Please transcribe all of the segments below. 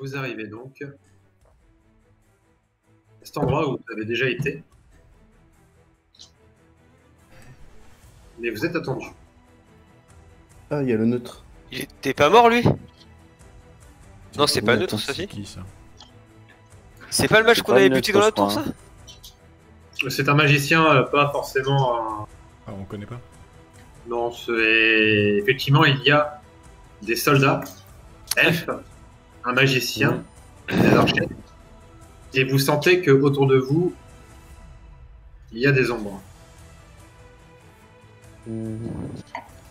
Vous arrivez donc à cet endroit où vous avez déjà été. Mais vous êtes attendu. Ah, il y a le neutre. Il était pas mort lui? Non, c'est pas Ouais, neutre attends, ça C'est si? qui ça? C'est pas le match C'est qu'on pas avait neutre, buté dans la je tour crois, ça? C'est un magicien, pas forcément. Ah, on connaît pas? Non, c'est effectivement il y a des soldats, elfes, un magicien, des archers, et vous sentez que autour de vous il y a des ombres.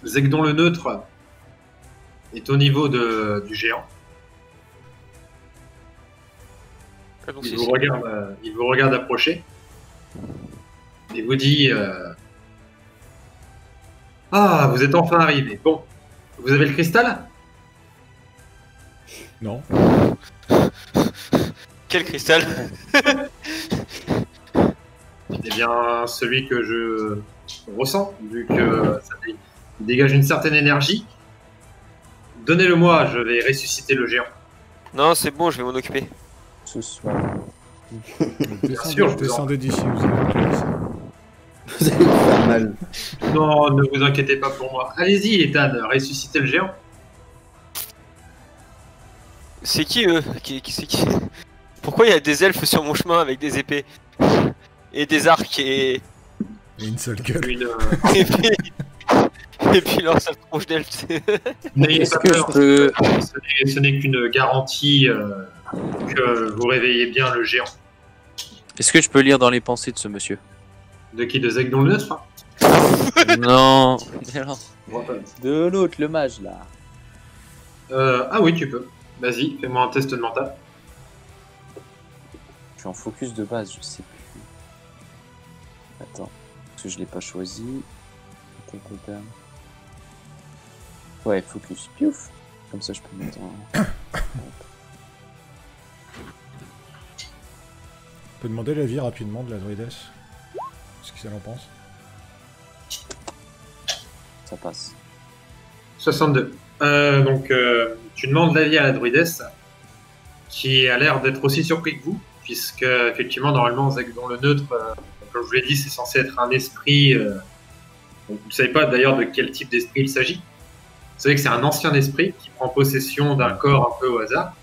Zegdon le neutre est au niveau du géant. Ah, donc Il c'est vous, ici. il vous regarde approcher et vous dit Ah, vous êtes enfin arrivé. Bon, vous avez le cristal? Non. Quel cristal? Eh bien, celui que je ressens, vu que ça dégage une certaine énergie. Donnez-le-moi, je vais ressusciter le géant. Non, c'est bon, je vais m'en occuper. Ce soir. sûr, je vous Descendez d'ici, vous avez tout ici. Vous allez me faire mal. Non, ne vous inquiétez pas pour moi. Allez-y, Ethan, ressuscitez le géant. C'est qui eux? C'est qui? Pourquoi il y a des elfes sur mon chemin avec des épées? Et des arcs et... Et une seule gueule. Et puis leur sale tronche d'elfe. N'ayez Est-ce pas que je peur, peux... ce n'est qu'une garantie que vous réveillez bien le géant. Est-ce que je peux lire dans les pensées de ce monsieur? De qui? De Zegdon le neutre? Non. De l'autre, le mage, là. Ah oui, tu peux. Vas-y, fais-moi un test de mental. Je suis en focus de base, je sais plus. Attends, parce que je l'ai pas choisi. Ouais, focus. Piouf. Comme ça, je peux mettre en... On peut demander l'avis rapidement de la druidesse. Ce qu'elle en pense. Ça passe. 62. Donc, tu demandes l'avis à la druidesse, qui a l'air d'être aussi surpris que vous, puisque, effectivement, normalement, Zegdon le neutre, comme je vous l'ai dit, c'est censé être un esprit. Donc, vous ne savez pas d'ailleurs de quel type d'esprit il s'agit. Vous savez que c'est un ancien esprit qui prend possession d'un corps un peu au hasard.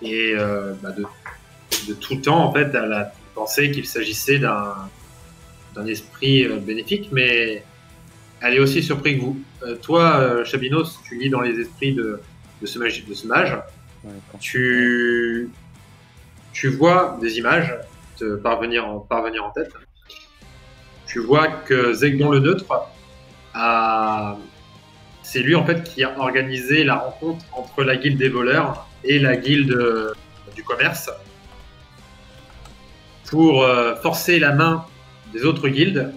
Et de tout temps, en fait, elle a pensé qu'il s'agissait d'un esprit bénéfique, mais elle est aussi surprise que vous. Toi, Chabinos, tu lis dans les esprits de ce mage. Ouais, Tu vois des images te parvenir en tête. Tu vois que Zegdon le neutre c'est lui en fait qui a organisé la rencontre entre la guilde des voleurs et la guilde du commerce pour forcer la main des autres guildes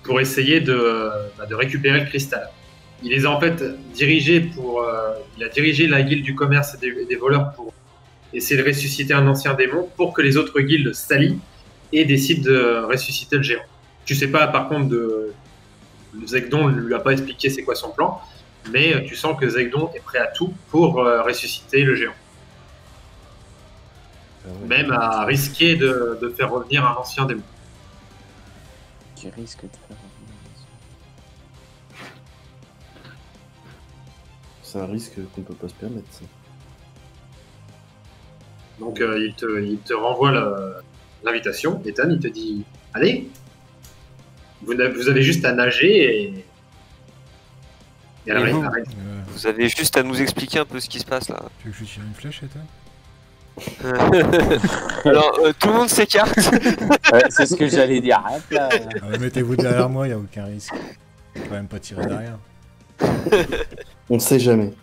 pour essayer de récupérer le cristal. Il les a en fait dirigés il a dirigé la guilde du commerce et des voleurs pour essayer de ressusciter un ancien démon pour que les autres guildes s'allient et décident de ressusciter le géant. Tu sais pas par contre Zegdon ne lui a pas expliqué c'est quoi son plan, mais tu sens que Zegdon est prêt à tout pour ressusciter le géant. Même à risquer de faire revenir un ancien démon. Qui risque de faire... C'est un risque qu'on peut pas se permettre, ça. Donc il te renvoie l'invitation. Ethan, il te dit allez, vous avez juste à nager et vous arrête. Vous avez juste à nous expliquer un peu ce qui se passe là. Tu veux que je tire une flèche, Ethan? Alors, tout le monde s'écarte. Ouais, c'est ce que j'allais dire. Hop là. Mettez-vous derrière moi, y a aucun risque. Je vais quand même pas tirer derrière. On sait jamais.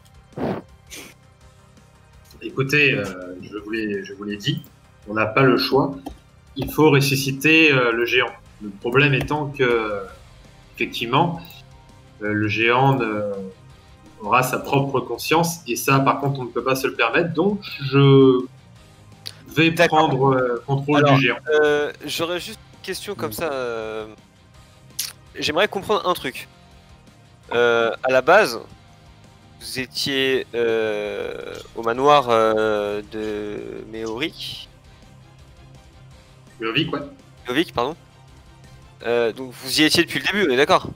Écoutez, je vous l'ai dit, on n'a pas le choix. Il faut ressusciter le géant. Le problème étant que, effectivement, le géant aura sa propre conscience et ça, par contre, on ne peut pas se le permettre. Donc, je vais prendre contrôle du géant. J'aurais juste une question comme ça. J'aimerais comprendre un truc. À la base, vous étiez au manoir de Méoric. Ludovic, quoi. Méovic, pardon. Donc vous y étiez depuis le début, on est d'accord.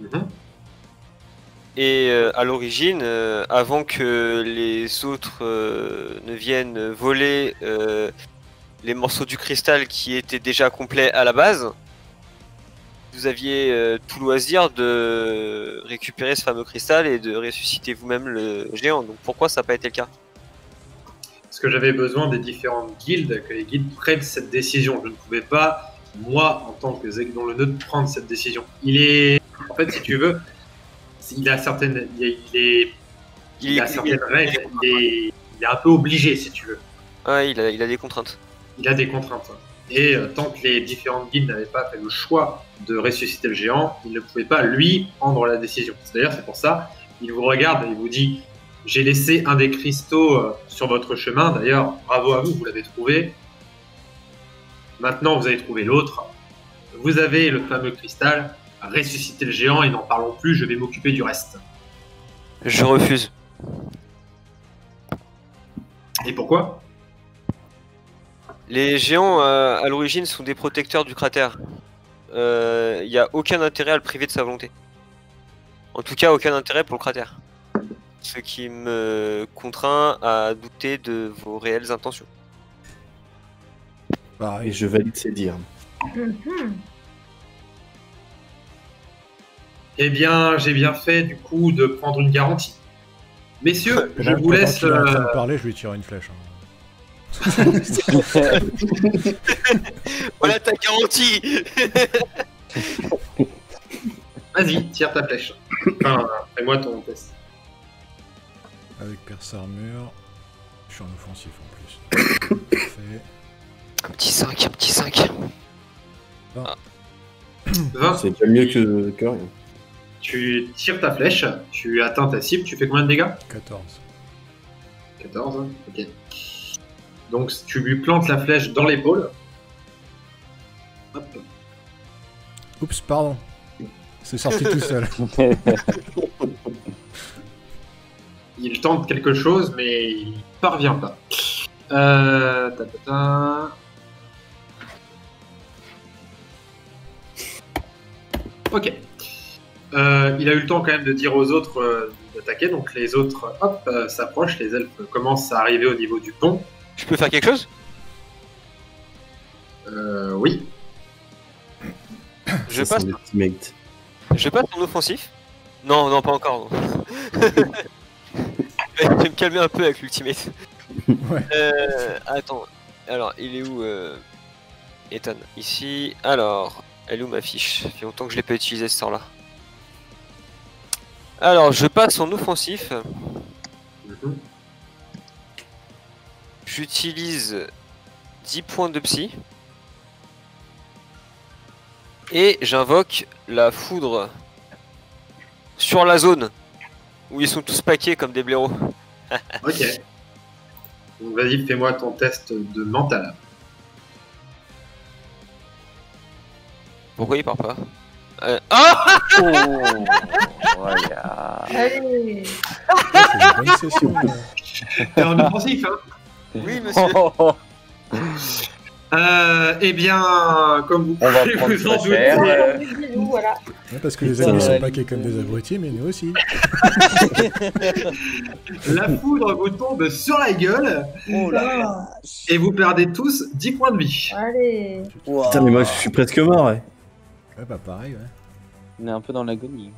Mhm. Et à l'origine, avant que les autres ne viennent voler les morceaux du cristal qui étaient déjà complets à la base, vous aviez tout loisir de récupérer ce fameux cristal et de ressusciter vous-même le géant. Donc pourquoi ça n'a pas été le cas? Parce que j'avais besoin des différentes guildes, que les guildes prennent cette décision. Je ne pouvais pas, moi, en tant que Zeg dans le neutre, prendre cette décision. Il est, en fait, si tu veux, il a certaines, il a certaines règles. Il est un peu obligé, si tu veux. Ouais, il a des contraintes. Il a des contraintes. Et tant que les différentes guildes n'avaient pas fait le choix de ressusciter le géant, il ne pouvait pas, lui, prendre la décision. D'ailleurs, c'est pour ça, il vous regarde et il vous dit « J'ai laissé un des cristaux sur votre chemin. D'ailleurs, bravo à vous, vous l'avez trouvé. Maintenant, vous avez trouvé l'autre. Vous avez le fameux cristal. Ressuscitez le géant et n'en parlons plus, je vais m'occuper du reste. » Je refuse. Et pourquoi ? Les géants à l'origine sont des protecteurs du cratère. Il n'y a aucun intérêt à le priver de sa volonté. En tout cas, aucun intérêt pour le cratère. Ce qui me contraint à douter de vos réelles intentions. Et je valide ces dires. Eh bien, j'ai bien fait du coup de prendre une garantie. Messieurs, je vous laisse. Pendant qu'il est en train de parler, je lui tire une flèche. Hein. Voilà ta garantie. Vas-y, tire ta flèche. Enfin, fais-moi ton test. Avec perce armure. Je suis en offensif en plus. Parfait. Un petit 5, un petit 5. 20. C'est déjà mieux que rien. Tu tires ta flèche, tu atteins ta cible, tu fais combien de dégâts ? 14. 14, hein, ok. Donc tu lui plantes la flèche dans l'épaule. Hop. Oups, pardon. C'est sorti tout seul. Il tente quelque chose, mais il parvient pas. Ta. Ok. Il a eu le temps quand même de dire aux autres d'attaquer, donc les autres s'approchent, les elfes commencent à arriver au niveau du pont. Je peux faire quelque chose? Oui. Je passe en offensif? Non, non, pas encore. Je vais me calmer un peu avec l'ultimate. Ouais. Attends, alors il est où Ethan? Ici. Alors, elle est où ma fiche? Ça fait longtemps que je l'ai pas utilisé ce sort là. Alors, je passe en offensif. J'utilise 10 points de psy. Et j'invoque la foudre sur la zone où ils sont tous paqués comme des blaireaux. Ok. Donc vas-y, fais-moi ton test de mental. Pourquoi il part pas? Ah Voilà. Allez. C'est une bonne session. T'es en offensif, hein? Oui, monsieur. Eh bien, comme vous On va pouvez prendre vous en très cher. douter, Voilà. Ouais, parce que les ennemis sont paqués comme des abrutis, mais nous aussi. la foudre vous tombe sur la gueule Oh là. et vous perdez tous 10 points de vie. Allez. Putain, mais moi je suis presque mort, ouais. Ouais, bah pareil, ouais. On est un peu dans l'agonie.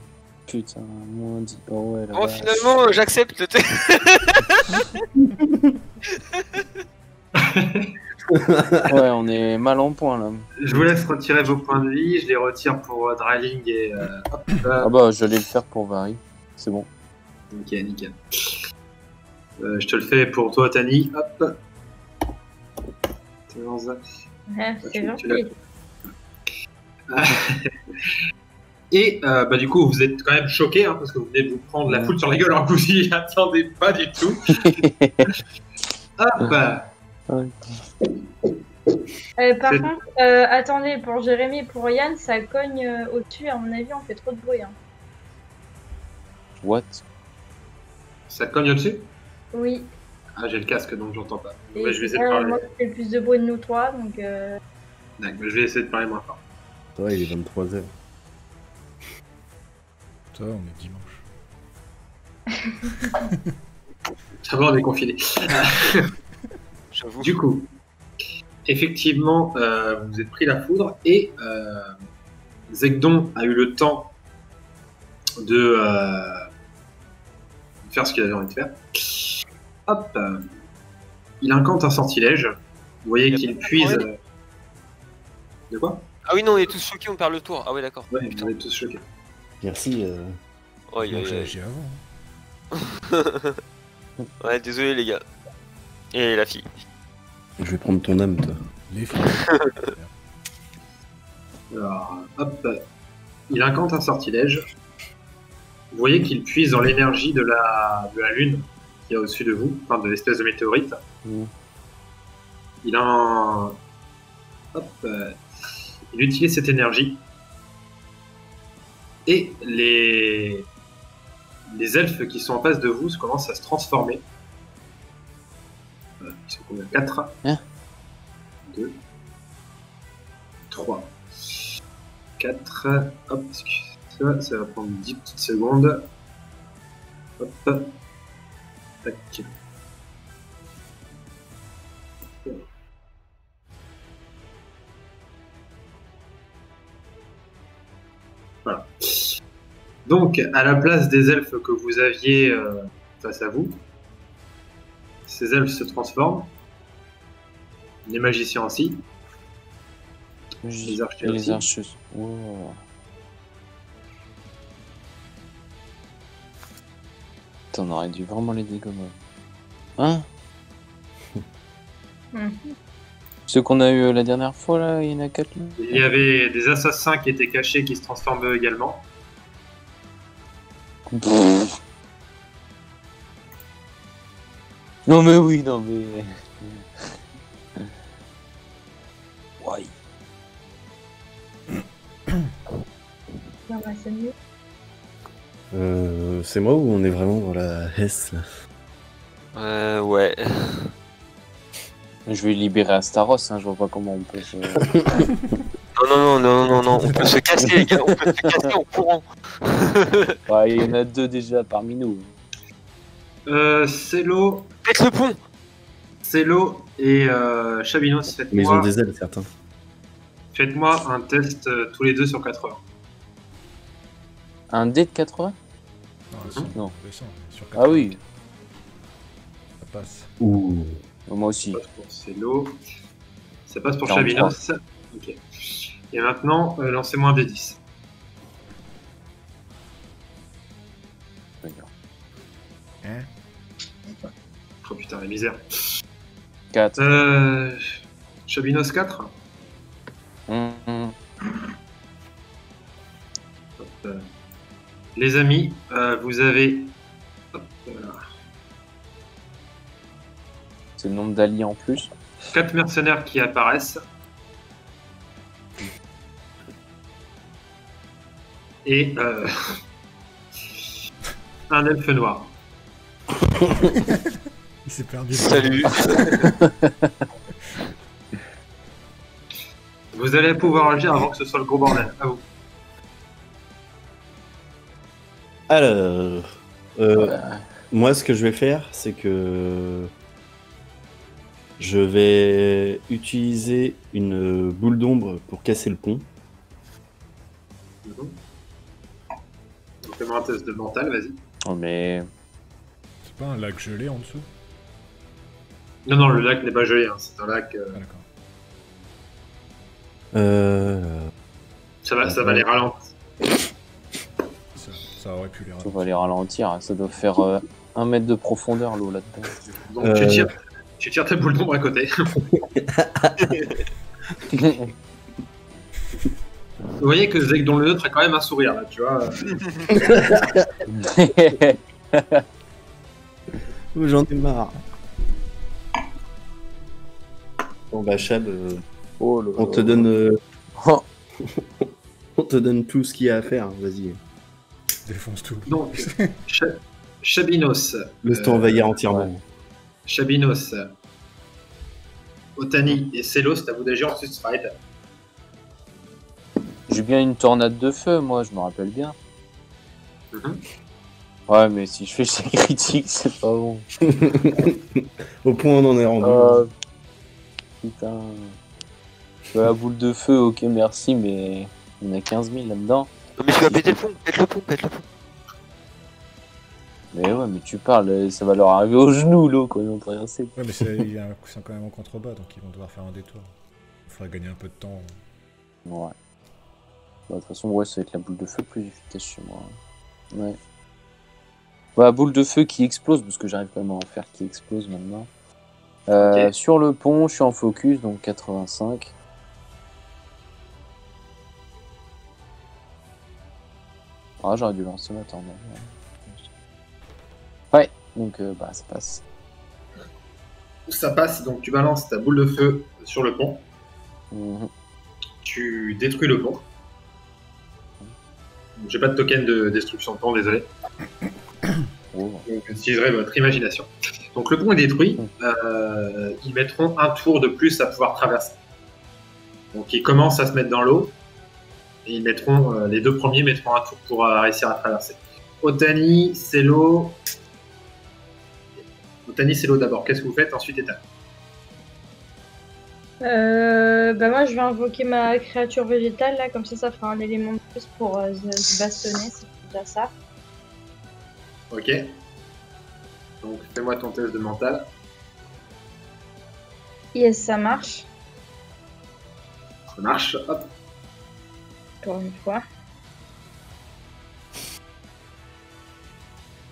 Putain, moins 10. Oh ouais, là. Oh, finalement, j'accepte. Ouais, on est mal en point là. Je vous laisse retirer vos points de vie, je les retire pour Dryling et hop, Ah bah, j'allais le faire pour Vary. C'est bon. ok, nickel. Je te le fais pour toi, Tani. Hop. 15. Ouais, c'est Tu gentil. Et bah, du coup, vous êtes quand même choqué hein, parce que vous venez de vous prendre la foudre sur la gueule alors que vous n'y attendez pas du tout. Hop. Par C'est- contre, attendez, pour Jérémy et pour Yann, ça cogne au-dessus, à mon avis, on fait trop de bruit. Hein. What? Ça cogne au-dessus? Oui. Ah, j'ai le casque donc j'entends pas. Et Ouais, je vais essayer de parler. moi, qui fais le plus de bruit de nous trois, donc. D'accord, je vais essayer de parler moins fort. Ça va, il est 23h. Ça va, on est dimanche. Ça va, on est confiné. J'avoue. Du coup, effectivement, vous êtes pris la foudre et Zegdon a eu le temps de faire ce qu'il avait envie de faire. Hop, il incante un sortilège. Vous voyez qu'il puise. De quoi? Ah oui, non, on est tous choqués, on perd le tour. Ah ouais, d'accord. Ouais, vous êtes tous choqués. Merci. Oh, Moi, j'ai agi avant. Ouais, désolé les gars. Et la fille. Je vais prendre ton âme, toi. Les filles. Alors, hop, il incante un sortilège. Vous voyez qu'il puise dans l'énergie de la lune qui est au-dessus de vous, enfin de l'espèce de météorite. Mmh. Il a un... Hop, il utilise cette énergie. Et les elfes qui sont en face de vous commencent à se transformer. Ils sont combien? 4, Hein 2, 3, 4. Hop, excusez-moi, ça va prendre 10 petites secondes. Hop, tac. Voilà. Donc, à la place des elfes que vous aviez face à vous, ces elfes se transforment. Les magiciens aussi. Les archers Et les aussi. archers. Wow. T'en aurais dû vraiment les dégommer. Hein? Mhm. Ceux qu'on a eu la dernière fois, là, il y en a 4 là. Il y avait des assassins qui étaient cachés qui se transforment eux également. Pff. Non mais oui, non mais... Ouais. Non, bah, c'est mieux. C'est moi ou on est vraiment dans la S là? Ouais. Je vais libérer Astaros, hein, je vois pas comment on peut se... Non, on peut se casser les gars, on peut se casser en courant. Ouais, il y en a 2 déjà parmi nous. Célo, Faites le pont. Célo et Chabinos, Mais ils ont des ailes, certains. faites-moi un test tous les deux sur 4 heures. Un dé de 80? Non, elles sont Non. descend, sur Ah oui, Ça passe. Ouh. moi aussi. Ça passe pour Célo. Ça passe pour 43. Chabinos. Ok. Et maintenant, lancez-moi un D10. Regarde. Hein? Oh putain, la misère. 4. Chabinos 4. Hop, les amis, vous avez... Hop, voilà. C'est le nombre d'alliés en plus. 4 mercenaires qui apparaissent. Et un elfe noir. Il s'est perdu. Salut. Vous allez pouvoir agir avant que ce soit le gros bordel. À vous. Alors, moi, ce que je vais faire, c'est que je vais utiliser une boule d'ombre pour casser le pont. Donc, fais-moi un test de mental, vas-y. Oh mais... C'est pas un lac gelé en dessous? Non, non, le lac n'est pas gelé, hein. C'est un lac. Ah, d'accord. Ça va les ralentir. Ça aurait pu les On rater. va les ralentir, ça doit faire 1 mètre de profondeur l'eau là-dedans. Donc tu tires ta boule d'ombre à côté. Vous voyez que Zegdon le neutre a quand même un sourire là, tu vois. J'en ai marre. Bon bah Chab, Oh là on là. te donne Oh. on te donne tout ce qu'il y a à faire, vas-y. Défonce tout. Donc, Chabinos. Laisse-toi envahir entièrement. Chabinos, Otani et Célo, c'est à vous d'agir, ensuite ce sera Ethan. J'ai bien une tornade de feu, moi, je me rappelle bien. Mhm. Ouais, mais si je fais ces critiques, c'est pas bon. Au point on en est rendu. Putain. La boule de feu, ok, merci, mais il y en a 15 000 là-dedans. Non, mais tu vas péter le pont, pète le pont, pète le pont. Mais ouais, mais tu parles, ça va leur arriver aux genoux, l'eau, quand ils vont traverser. Ouais, mais c'est quand même en contrebas, donc ils vont devoir faire un détour. Il faudra gagner un peu de temps. Ouais. Bah, de toute façon, ouais, ça va être la boule de feu plus efficace chez moi. Ouais. Bah, boule de feu qui explose, parce que j'arrive quand même à en faire qui explose maintenant. Ok. Sur le pont, je suis en focus, donc 85. Ah, j'aurais dû lancer ma tornade. Ouais, donc bah ça passe. Ça passe, donc tu balances ta boule de feu sur le pont, Mhm. tu détruis le pont. J'ai pas de token de destruction de pont, désolé. Oh. Donc j'utiliserai votre imagination. Donc le pont est détruit, ils mettront un tour de plus à pouvoir traverser. Donc ils commencent à se mettre dans l'eau, et ils mettront, les deux premiers mettront un tour pour réussir à traverser. Otani, Célo. Otani, Célo d'abord, qu'est-ce que vous faites? Ensuite Ethan. Bah moi je vais invoquer ma créature végétale là, comme ça fera un élément de plus pour se bastonner, c'est déjà ça. Ok. Donc fais-moi ton test de mental. Yes, ça marche, Ça marche. Hop. encore une fois.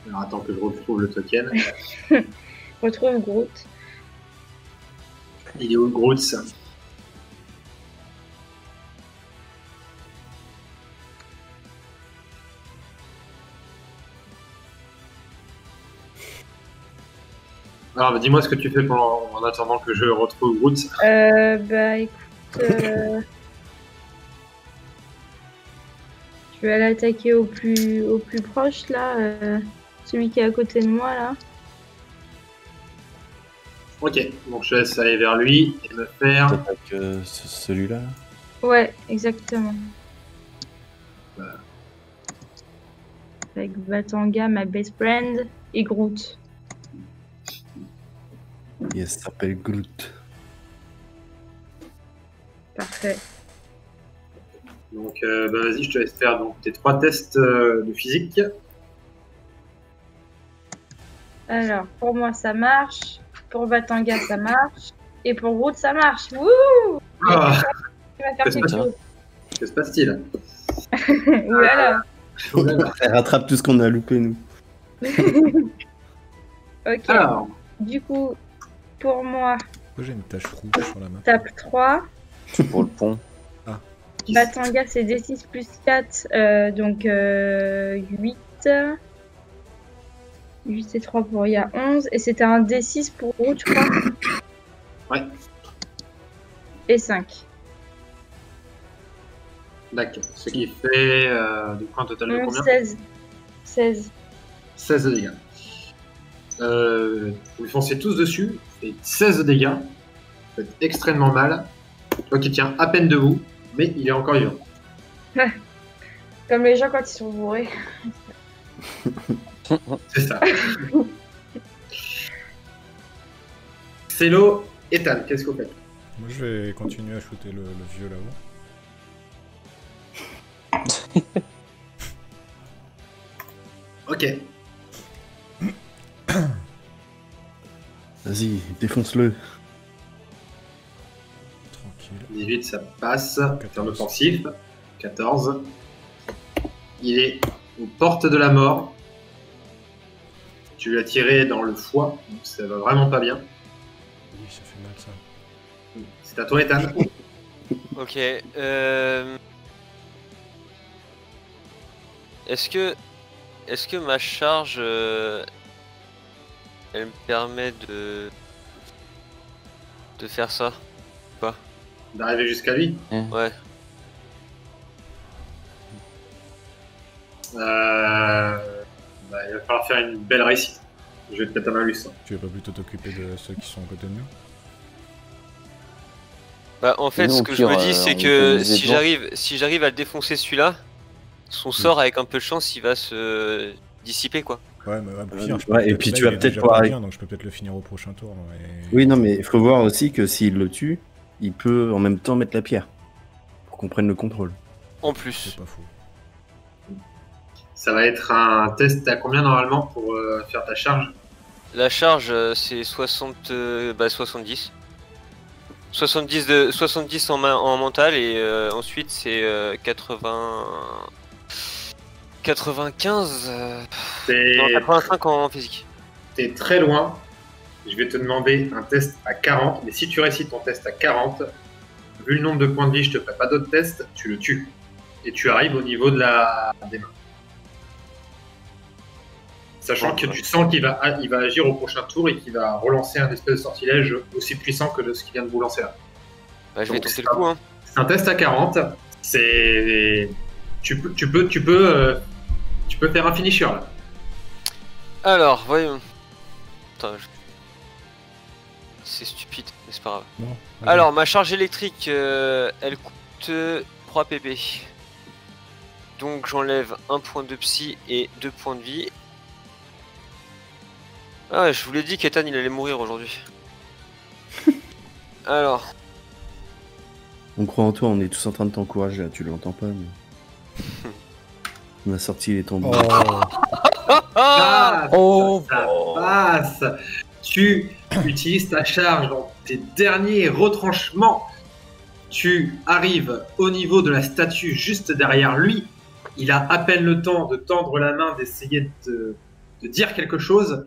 Alors attends que je retrouve le token. Retrouve Groot. Il est où Groot? Alors bah, dis-moi ce que tu fais en attendant que je retrouve Groot. Bah écoute, je vais aller attaquer au plus proche là, celui qui est à côté de moi là. Ok, donc je laisse aller vers lui et me faire. T'attaques celui-là. Ouais, exactement. Voilà. Avec Vatanga, ma best friend, et Groot. Il s'appelle Groot. Parfait. Donc bah, vas-y, je te laisse faire donc, tes 3 tests de physique. Alors, pour moi ça marche, pour Vatanga ça marche, et pour Groot ça marche. Wouh! Ah, Il va faire C'est quelque ça. chose. que se passe-t-il? Oulala. Oh là là. Elle rattrape tout ce qu'on a loupé, nous. Ok, Alors, du coup, pour moi, Pourquoi j'ai une tache rouge sur la main? tape 3. C'est pour le pont. Batanga, c'est D6 plus 4, donc 8. 8 et 3 pour il y a 11. Et c'était un D6 pour Groot, je crois. Ouais. Et 5. d'accord. Ce qui fait du point total de combien? 16. 16. 16 de dégâts. Vous lui foncez tous dessus, vous faites 16 de dégâts. Vous faites extrêmement mal. Toi qui tient à peine debout, mais il est encore vivant. Comme les gens quand ils sont bourrés. C'est ça. Célo, Ethan, qu'est-ce que vous faites? Moi je vais continuer à shooter le vieux là-haut. Ok. Vas-y, défonce-le. Tranquille. 18, ça passe. Terme offensif. 14. Il est aux portes de la mort. Tu lui as tiré dans le foie, donc ça va vraiment pas bien. Oui, ça fait mal ça. C'est à toi, Ethan. Ok. Est-ce que ma charge, elle me permet de faire ça? D'arriver jusqu'à lui. Ouais. faire une belle réussite. Je vais te mettre un malus. Tu veux pas plutôt t'occuper de ceux qui sont à côté de nous? Bah, en fait, nous, ce au que pire, je me dis, on c'est peut que viser si j'arrive à le défoncer celui-là, son sort, avec un peu de chance, il va se dissiper, quoi. Ouais, mais au pire, je peux Ouais, et peut-être- puis là, tu il vas est peut-être déjà pouvoir pas arri- bien, donc je peux peut-être le finir au prochain tour. Et- Oui, non, mais il faut voir aussi que s'il le tue, il peut en même temps mettre la pierre. Pour qu'on prenne le contrôle. En C'est plus. pas fou. Ça va être un test à combien normalement pour faire ta charge? La charge, c'est 70. 70 en mental et ensuite c'est 95. Non, 85 en physique. T'es très loin. Je vais te demander un test à 40, mais si tu réussis ton test à 40, vu le nombre de points de vie, je te ferai pas d'autres tests, tu le tues. Et tu arrives au niveau de des mains. Sachant que tu sens qu'il va agir au prochain tour et qu'il va relancer un espèce de sortilège aussi puissant que ce qu'il vient de vous lancer là. Bah, je vais Donc, tenter le coup, hein. C'est un test à 40. C'est. Tu peux faire un finisher là. Alors, voyons. Attends, c'est stupide, mais c'est pas grave. Non. Alors, ma charge électrique, elle coûte 3 PB. Donc j'enlève 1 point de psy et 2 points de vie. Ah ouais, je vous l'ai dit qu'Ethan il allait mourir aujourd'hui. Alors, On croit en toi, on est tous en train de t'encourager là, tu l'entends pas, mais. On a sorti les tombeaux. Oh, Ah, Oh, ça passe. Tu utilises ta charge dans tes derniers retranchements. Tu arrives au niveau de la statue juste derrière lui. Il a à peine le temps de tendre la main, d'essayer de dire quelque chose.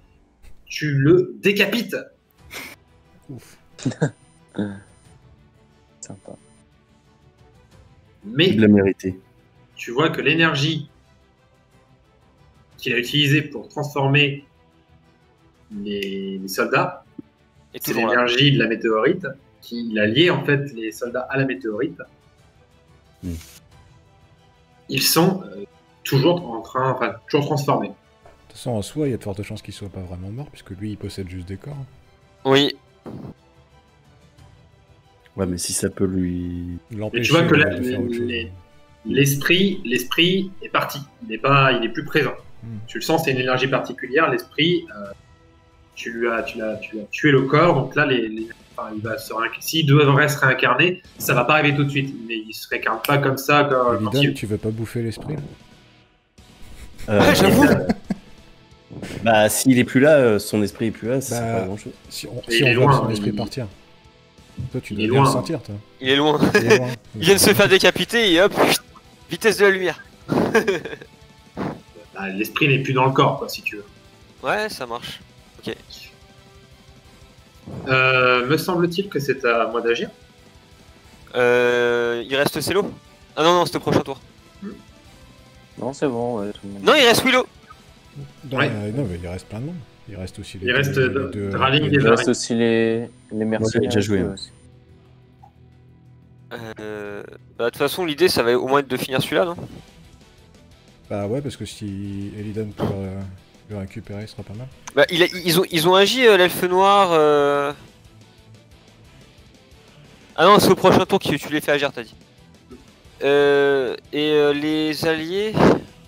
Tu le décapites. ouf. sympa. Mais Il l'a mérité. tu vois que l'énergie qu'il a utilisée pour transformer les soldats, et c'est toujours là. l'énergie de la météorite, qui a lié en fait les soldats à la météorite. Mm. Ils sont toujours toujours transformés. De toute façon, en soi, il y a de fortes chances qu'il soit pas vraiment mort, puisque lui, il possède juste des corps. Oui, Ouais, mais si ça peut lui. L'empêcher vois que là, de faire autre chose. L'esprit est parti. Il est plus présent. Mm. Tu le sens, c'est une énergie particulière. L'esprit, tu as tué le corps, donc là, s'il devrait se réincarner, ça va pas arriver tout de suite. Mais il se réincarne pas comme ça. Quand Lidl, tu veux pas bouffer l'esprit là j'avoue. Bah, s'il est plus là, son esprit est plus là, ça Bah, sert pas à grand chose. Si Et on il est voit loin, son esprit il- partir. Toi, tu il est dois bien le loin. sentir, toi. Il est loin. Il est loin. Il vient de se faire décapiter et hop, vitesse de la lumière. l'esprit n'est plus dans le corps, quoi, si tu veux. Ouais, ça marche. Me semble-t-il que c'est à moi d'agir. Il reste Celo. Ah non, c'était au prochain tour. Non, c'est bon, ouais, tout le monde. Non, il reste Willow. Non, Ouais. Non, mais il reste plein de monde. Il reste aussi les Il reste les Draling les et Il deux- reste aussi les mercenaires. déjà joué, hein. aussi. Bah, de toute façon, l'idée, ça va au moins être de finir celui-là, non? Bah ouais, parce que si Elidan peut le récupérer, ce sera pas mal. Bah, ils ont agi, l'elfe noir. Ah non, c'est au prochain tour que tu les fais agir, t'as dit. Les alliés,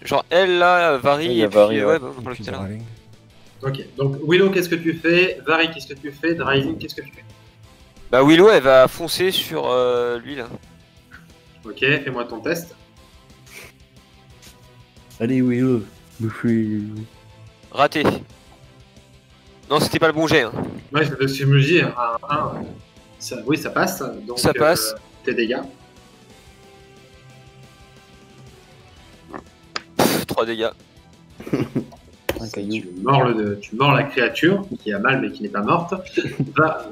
genre elle là, Vari, Oui, il y a et puis Vari, ouais. bah, on en parlait Et puis tout à l'heure. Draling. Ok, donc Willow, qu'est-ce que tu fais? Vari, qu'est-ce que tu fais? Driving, qu'est-ce que tu fais? Bah Willow, elle va foncer sur lui là. Ok, fais-moi ton test. Allez, oui, bouffez. Raté. Non, c'était pas le bon jet. Hein. Ouais, c'est parce que je me dis, oui, ça passe. Donc, Ça passe. Tes dégâts. 3 dégâts. Un caillou. Tu mords la créature qui a mal mais qui n'est pas morte.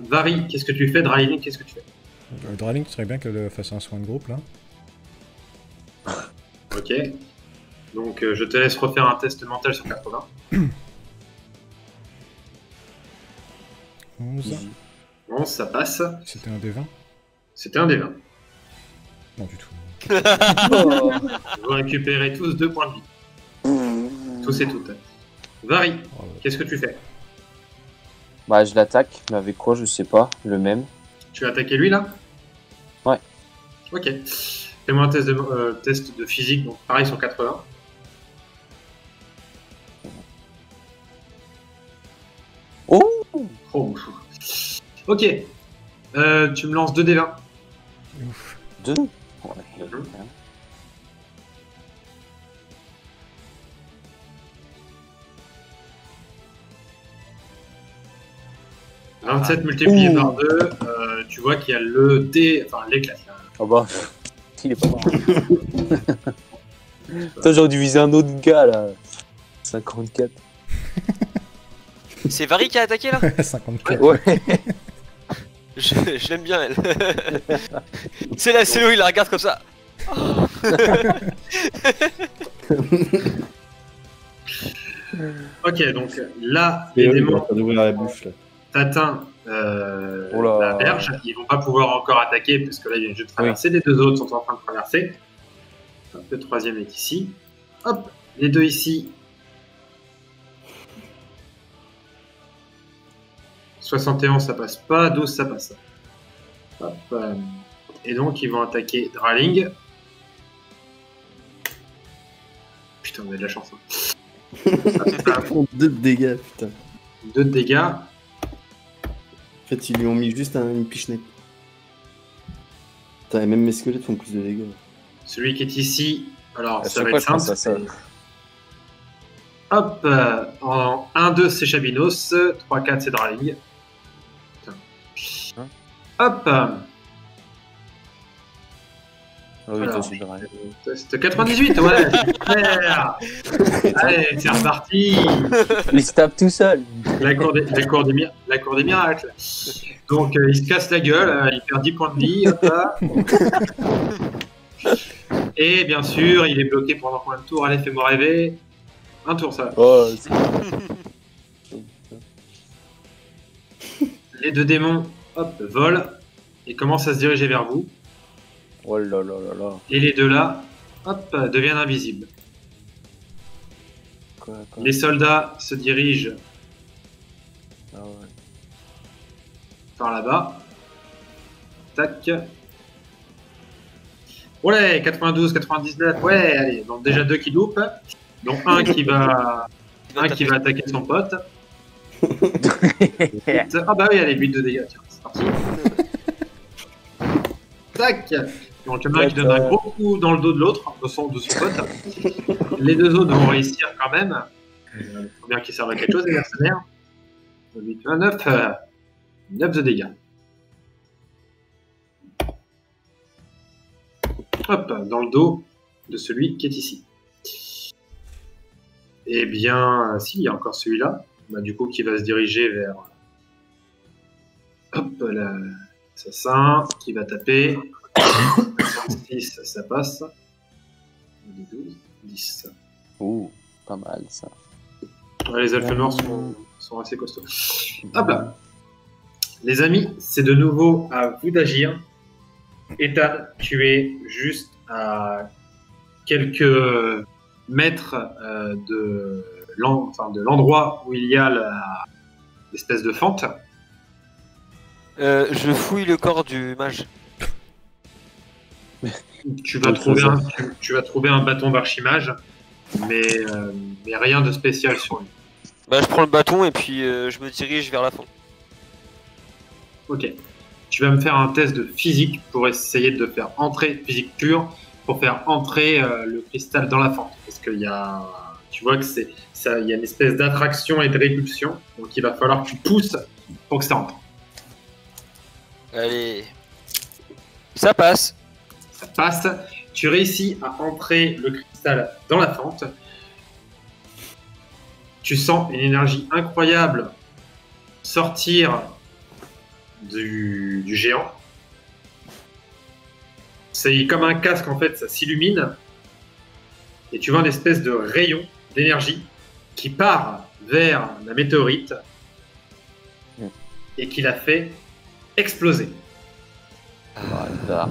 Vari, qu'est-ce que tu fais? Driving, qu'est-ce que tu fais? Draling, ce serait bien qu'elle fasse un soin de groupe là. Ok. Donc je te laisse refaire un test mental sur 80. 11. 11, ça passe. C'était un des 20. C'était un des 20. Non, du tout. Oh. Vous récupérez tous 2 points de vie. Tous et toutes. Vari, Oh, qu'est-ce que tu fais? Bah, je l'attaque, mais avec quoi, je sais pas. Le même. Tu vas attaquer lui là? Ouais. Ok. Fais-moi un test de physique, donc pareil sur 80. Oh Oh. Ok. Tu me lances 2d20. ouf. 2 ouais. Mhm. 27 multiplié Ouh. par 2, tu vois qu'il y a le dé, enfin l'éclat. Ah bah, il est pas marrant. Attends, j'aurais dû viser un autre gars là. 54. C'est Vari qui a attaqué là 54. Ouais. Je l'aime bien elle. C'est la CE, il la regarde comme ça. Ok, donc là, Et les eux, ils sont en démons train d'ouvrir la bouche là. t'atteint Oh là. la berge, ils vont pas pouvoir encore attaquer parce que là, il vient juste de traverser. Les deux autres sont en train de traverser. Hop, le troisième est ici. Hop, les deux ici. 71, ça passe pas. 12, ça passe. Hop, et donc, ils vont attaquer Draling. Putain, on a de la chance. Hein. Ils font 2 de dégâts, putain. 2 de dégâts. En fait, ils lui ont mis juste une pichenette. Putain, et même mes squelettes font plus de dégâts. Celui qui est ici, alors À ça chaque va fois, être je pense simple. à ça. Hop, en 1-2 c'est Chabinos, 3-4 c'est Draling. Putain. Hein Hop, Ah oui, Alors. toi, c'est vrai. test 98, ouais, super. Allez, c'est reparti. Il se tape tout seul. La cour des miracles. Donc il se casse la gueule, il perd 10 points de vie. Hop là. Et bien sûr, il est bloqué pendant combien de tours? Allez, fais-moi rêver. Un tour, ça va. Oh, c'est- Les deux démons, hop, volent et commencent à se diriger vers vous. oh là là là là. Et les deux là, hop, deviennent invisibles. Quoi. Les soldats se dirigent Ah ouais. par là-bas. Tac. Ouais, 92, 99, ouais, allez, donc déjà deux qui loupent. Donc un qui va attaquer son pote. Ah bah oui, allez, 8 de dégâts, tiens, c'est parti. Tac. Donc il y en a un qui donne un gros coup dans le dos de l'autre, de son pote. Les deux autres vont réussir quand même. Il faut bien qu'ils servent à quelque chose, les mercenaires. 8, 9, 9 de dégâts. Hop, dans le dos de celui qui est ici. Eh bien, si, il y a encore celui-là. Bah, du coup, qui va se diriger vers... Hop, l'assassin, qui va taper. 6, ça passe. 12, 10. Ouh, pas mal ça. Ouais, les elfes noirs sont assez costauds. Hop là. Les amis, c'est de nouveau à vous d'agir. Ethan, tu es juste à quelques mètres de l'endroit où il y a l'espèce de fente. Je fouille le corps du mage. Tu vas trouver un bâton d'archimage, mais rien de spécial sur lui. Bah, je prends le bâton et puis je me dirige vers la fond. Ok. Tu vas me faire un test de physique pour essayer de faire entrer, physique pure, pour faire entrer le cristal dans la fente. Parce qu'il y a, tu vois que il y a une espèce d'attraction et de répulsion, donc il va falloir que tu pousses pour que ça entre. Allez. Ça passe. Ça passe, tu réussis à entrer le cristal dans la fente. Tu sens une énergie incroyable sortir du géant. C'est comme un casque en fait, ça s'illumine et tu vois une espèce de rayon d'énergie qui part vers la météorite et qui la fait exploser. Voilà.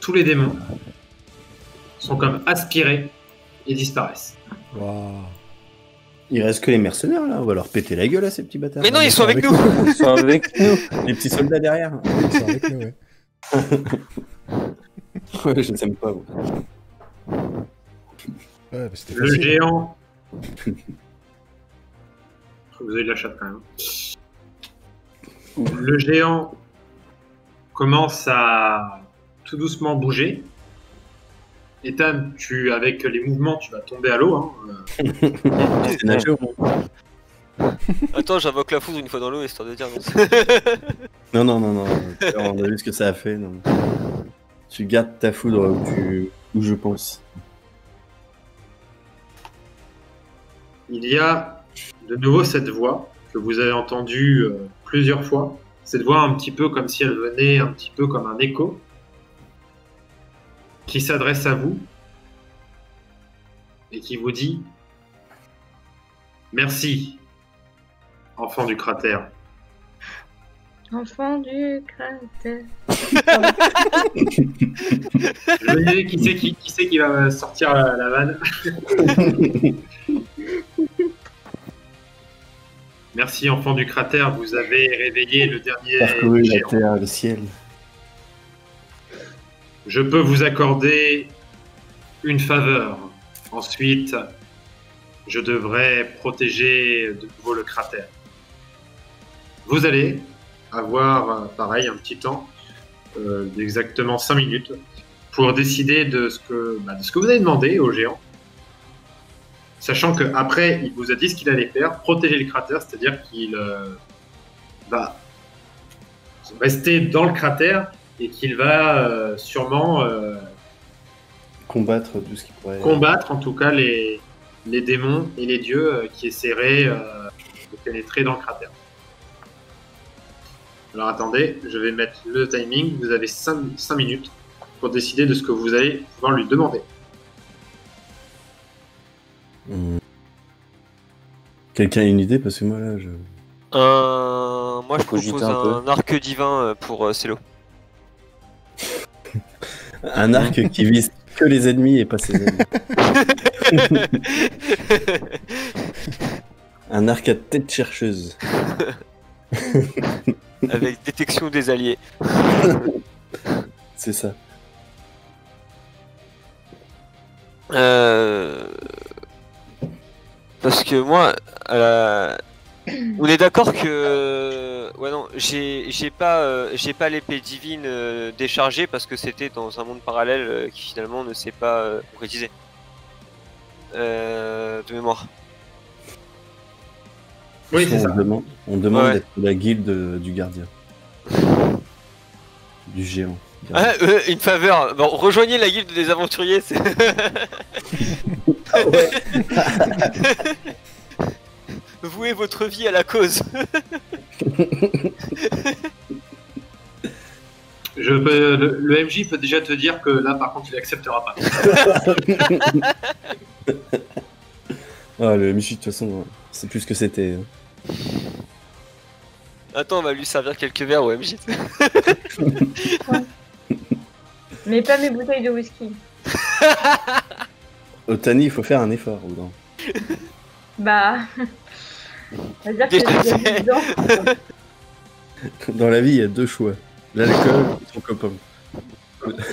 Tous les démons sont comme aspirés et disparaissent. Waouh. Il reste que les mercenaires là, on va leur péter la gueule à ces petits bâtards. Mais non, ils sont avec nous. Ils sont avec nous. Les petits soldats derrière. Ils sont avec nous, ouais. Ouais, je ne t'aime pas. Moi. Ouais, bah, c'était Le facile. géant. Vous avez de la chatte quand même. Le géant commence à tout doucement bouger. Ethan, avec les mouvements, tu vas tomber à l'eau. Hein. C'est nageur. Attends, j'invoque la foudre une fois dans l'eau, histoire de dire non. Non. On a vu ce que ça a fait. Non. Tu gardes ta foudre où je pense. Il y a de nouveau cette voix que vous avez entendue plusieurs fois. Cette voix un petit peu comme si elle venait un petit peu comme un écho qui s'adresse à vous et qui vous dit « Merci, enfant du cratère. Enfant du cratère. » Je me disais qui c'est qui va sortir la vanne. Merci, enfant du cratère, vous avez réveillé le dernier Parcouru la géant. terre, le ciel. Je peux vous accorder une faveur. Ensuite, je devrais protéger de nouveau le cratère. Vous allez avoir, pareil, un petit temps, d'exactement 5 minutes, pour décider de ce que vous avez demandé au géant. Sachant qu'après, il vous a dit ce qu'il allait faire, protéger le cratère, c'est-à-dire qu'il va rester dans le cratère et qu'il va sûrement Combattre tout ce qui pourrait. combattre en tout cas les démons et les dieux qui essaieraient de pénétrer dans le cratère. Alors attendez, je vais mettre le timing. Vous avez 5 minutes pour décider de ce que vous allez pouvoir lui demander. Quelqu'un a une idée parce que moi là je. Moi je Cogiter propose un peu. un arc divin pour Célo. Un arc qui vise que les ennemis et pas ses ennemis. Un arc à tête chercheuse. Avec détection des alliés. C'est ça. Parce que moi, on est d'accord que ouais non, j'ai pas l'épée divine déchargée parce que c'était dans un monde parallèle qui finalement ne s'est pas concrétisé. De mémoire. Oui, c'est ça. On demande Ouais. d'être la guilde du gardien. Du géant. Ah, une faveur. Bon, rejoignez la guilde des aventuriers. Vouez votre vie à la cause. Le MJ peut déjà te dire que là, par contre, il acceptera pas. Ah, le MJ, de toute façon, c'est plus ce que c'était. Attends, on va lui servir quelques verres au MJ. Mais pas mes bouteilles de whisky. Otani, il faut faire un effort. Ou non. Bah. On va dire que Déjà j'ai fait. dedans. Dans la vie, il y a deux choix. L'alcool ou son copain.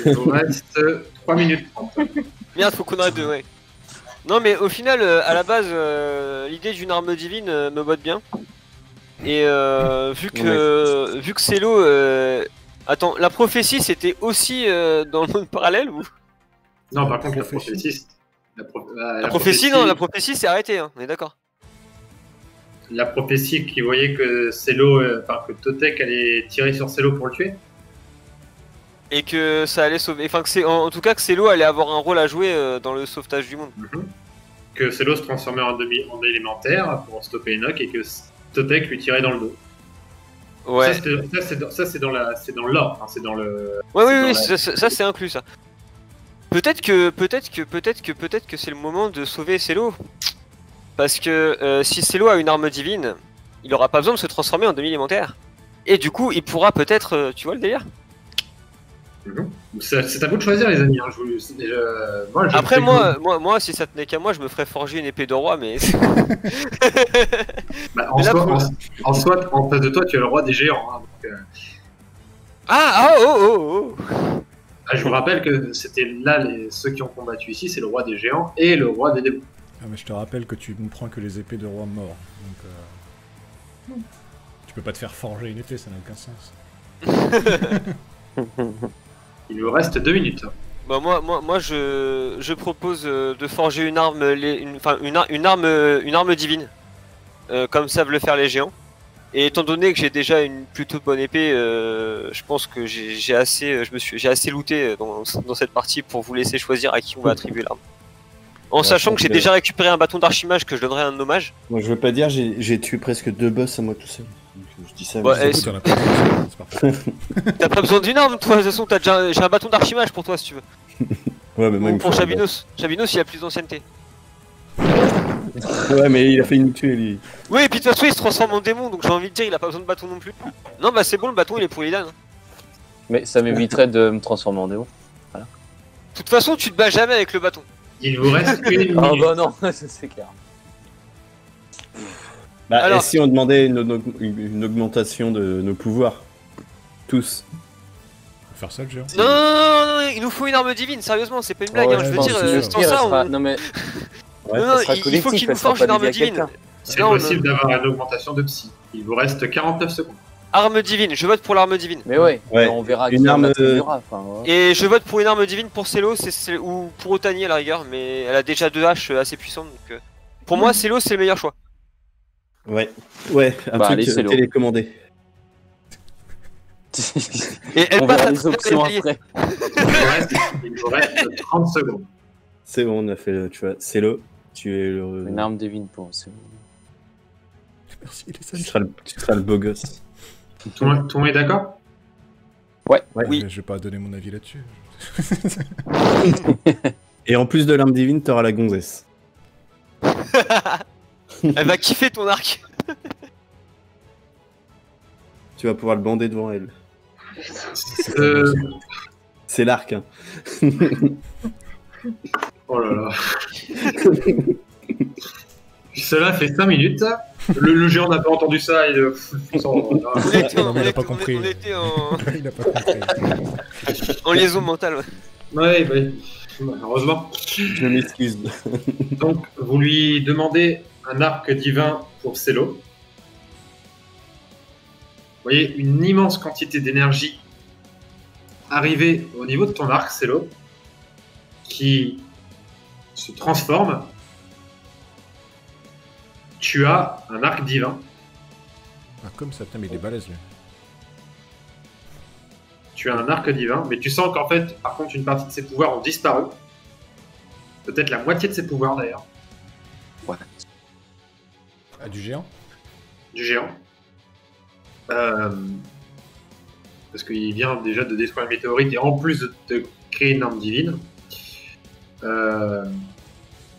Il vous reste 3 minutes 30. Merde, faut qu'on arrête de. Ouais. Non, mais au final, à la base, l'idée d'une arme divine me botte bien. Et vu que Célo. Attends, la prophétie c'était aussi dans le monde parallèle ou? Non, par contre, Prophétie. la prophétie, non, la prophétie c'est arrêté, hein, on est d'accord. La prophétie qui voyait que Célo, que Totek allait tirer sur Célo pour le tuer. Et que ça allait sauver. Enfin, que en tout cas, que Célo allait avoir un rôle à jouer dans le sauvetage du monde. Que Célo se transformait en élémentaire pour stopper Enoch et que Totek lui tirait dans le dos. Ouais. Ça, c'est dans l'or, hein, c'est dans le. Ouais, c'est oui, dans ça c'est inclus ça. Peut-être que c'est le moment de sauver Célo. Parce que si Célo a une arme divine, il aura pas besoin de se transformer en demi-élémentaire. Et du coup, il pourra peut-être. Tu vois le délire? C'est à vous de choisir, les amis. Hein. Moi, Après, moi, si ça tenait qu'à moi, je me ferais forger une épée de roi, mais. Bah, Mais là, en soi, en face de toi, tu as le roi des géants. Hein, donc, oh! je vous rappelle que c'était là ceux qui ont combattu ici, c'est le roi des géants et le roi des démons. Ah, mais je te rappelle que tu ne prends que les épées de roi morts. Donc, tu peux pas te faire forger une épée, ça n'a aucun sens. Il vous reste 2 minutes. Bah moi je propose de forger une arme, une arme divine, comme savent le faire les géants. Et étant donné que j'ai déjà une plutôt bonne épée, je pense que j'ai assez looté dans cette partie pour vous laisser choisir à qui on va attribuer l'arme. En sachant que j'ai déjà récupéré un bâton d'archimage que je donnerai un hommage. Moi, je veux pas dire, j'ai tué presque 2 boss à moi tout seul. Donc, je dis ça. Bah, mais Écoute, on a pas besoin, c'est parfait. T'as pas besoin d'une arme, toi. De toute façon, j'ai un bâton d'archimage pour toi si tu veux. ouais, mais moi, Ou il me pour faut un Chabinos. Chabinos, il a plus d'ancienneté. boss. Ouais, mais il a failli nous tuer, lui. Oui, et puis de toute façon, il se transforme en démon, donc j'ai envie de dire, il a pas besoin de bâton non plus. Non, bah c'est bon, le bâton il est pour Illidan. Mais ça m'éviterait de me transformer en démon. De toute façon, tu te bats jamais avec le bâton. Il vous reste 1 minute. Ah bah non, c'est clair. Bah, Alors- et si on demandait une augmentation de nos pouvoirs? Tous. On va faire ça, le géant. Non, il nous faut une arme divine, sérieusement, c'est pas une blague, Ouais, hein, je je veux pense dire, que sans ça, on... Non mais Ouais. Non, non, ça sera il faut collectif, qu'il nous elle sera forge pas une arme dédiée à divine. quelqu'un. C'est Non, possible d'avoir une augmentation de psy. Il vous reste 49 secondes. Arme divine, je vote pour l'arme divine. Mais ouais, Ouais, on verra une qui on arme, l'attribuera, enfin, ouais. Et je vote pour une arme divine pour Célo, ou pour Otani à la rigueur, mais elle a déjà 2 haches assez puissantes, donc... Pour moi, Célo, c'est le meilleur choix. Ouais. Ouais, un Bah, truc allez, c'est l'eau. télécommandé. Et elle On passe verra à les options travers les après. Il vous reste 30 secondes. C'est bon, on a fait le, tu vois, c'est l'eau. Tu es le. Une arme divine pour c'est bon. Merci, les Tu amis. seras le beau gosse. Tout le monde est d'accord? Ouais. Oui. Je vais pas donner mon avis là-dessus. Et en plus de l'arme divine, t'auras la gonzesse. Elle va kiffer ton arc. Tu vas pouvoir le bander devant elle. Euh, C'est l'arc, hein. Oh là là. Cela fait 5 minutes. Le géant n'a pas entendu ça. On était Non, mais il a pas compris. on était en... Il a pas compris. en liaison mentale. Ouais. Ouais, heureusement. Je m'excuse. Donc, vous lui demandez un arc divin pour Célo. Vous voyez une immense quantité d'énergie arriver au niveau de ton arc, Célo, qui se transforme. Tu as un arc divin. Ah, comme ça, putain, mais il est balèze, lui. Tu as un arc divin, mais tu sens qu'en fait, par contre, une partie de ses pouvoirs ont disparu. Peut-être la moitié de ses pouvoirs d'ailleurs, Ah, du géant? du géant. Parce qu'il vient déjà de détruire une météorite et en plus de créer une arme divine.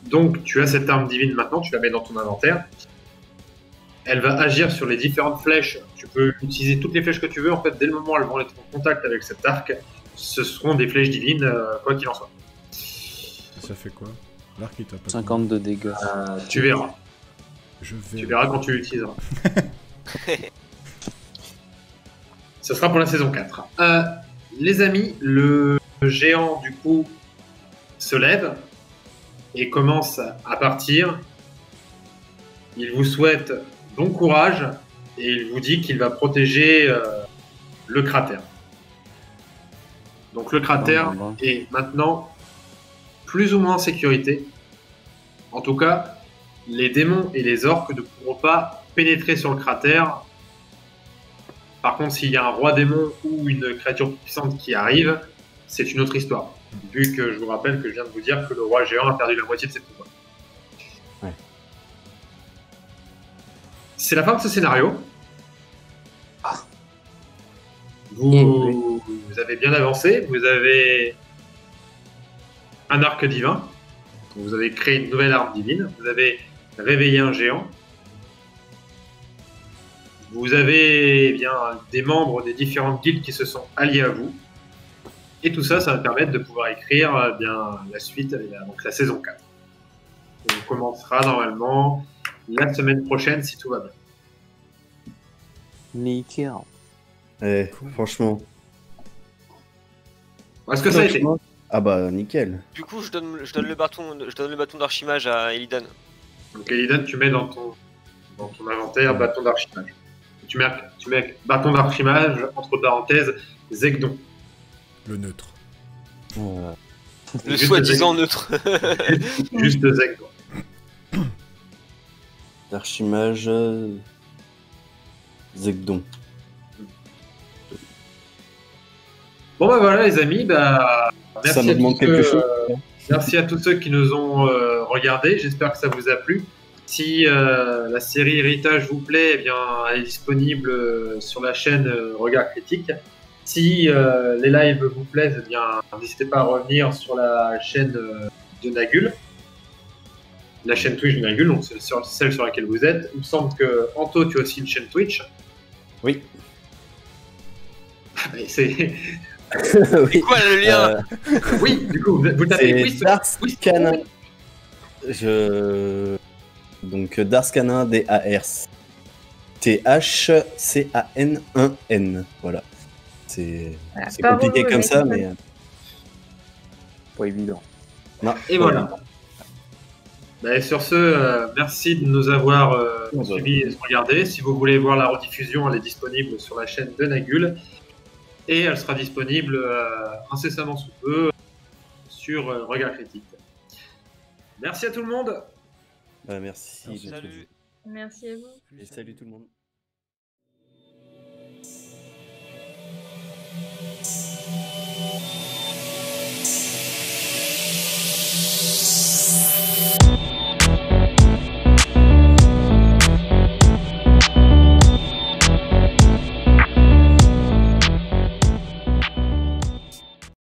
Donc tu as cette arme divine maintenant, tu la mets dans ton inventaire. Elle va agir sur les différentes flèches. Tu peux utiliser toutes les flèches que tu veux. En fait, dès le moment où elles vont être en contact avec cet arc, ce seront des flèches divines, quoi qu'il en soit. Ça fait quoi? L'arc, il t'a pas 50 de dégâts. Tu verras. Je vais. Tu verras quand tu l'utiliseras. Ce sera pour la saison 4. Les amis, le géant du coup se lève et commence à partir. Il vous souhaite bon courage et il vous dit qu'il va protéger le cratère. Donc le cratère est maintenant plus ou moins en sécurité. En tout cas, les démons et les orques ne pourront pas pénétrer sur le cratère. Par contre, s'il y a un roi démon ou une créature puissante qui arrive, c'est une autre histoire. Vu que je vous rappelle que je viens de vous dire que le roi géant a perdu la moitié de ses pouvoirs. Ouais. C'est la fin de ce scénario. Oui. Vous avez bien avancé, vous avez un arc divin, vous avez créé une nouvelle arme divine, vous avez réveillé un géant, vous avez eh bien des membres des différentes guildes qui se sont alliés à vous, Et tout ça, ça va me permettre de pouvoir écrire bien la suite, donc la saison 4. On commencera normalement la semaine prochaine si tout va bien. Nickel. Franchement. Est-ce que ça a été? Ah bah nickel. Du coup, je donne le bâton d'archimage à Elidan. Donc Elidan, tu mets dans ton inventaire bâton d'archimage. Tu mets bâton d'archimage, entre parenthèses, Zegdon. Le neutre. Le soi-disant neutre. Juste Zegdon. D'archimage Zegdon. Bon bah voilà les amis, Ça me demande quelque chose. Merci à tous ceux qui nous ont regardés, j'espère que ça vous a plu. Si la série Héritage vous plaît, eh bien, elle est disponible sur la chaîne Regard Critique. Si les lives vous plaisent, eh bien, n'hésitez pas à revenir sur la chaîne de Nagul. La chaîne Twitch de Nagul, donc c'est celle sur laquelle vous êtes. Il me semble que Anto, tu as aussi une chaîne Twitch. Oui. C'est Oui. Quoi le lien oui, du coup, vous tapez C'est Darscanin. Donc Darscanin, Darskanin. Voilà. C'est pas compliqué relou, comme mec. ça, mais. Pas évident. Non. Et voilà. Sur ce, merci de nous avoir suivis et regardés. Si vous voulez voir la rediffusion, elle est disponible sur la chaîne de Nagul. Et elle sera disponible incessamment sous peu sur Regard Critique. Merci à tout le monde. Merci. Salut. Merci à vous. Et salut tout le monde.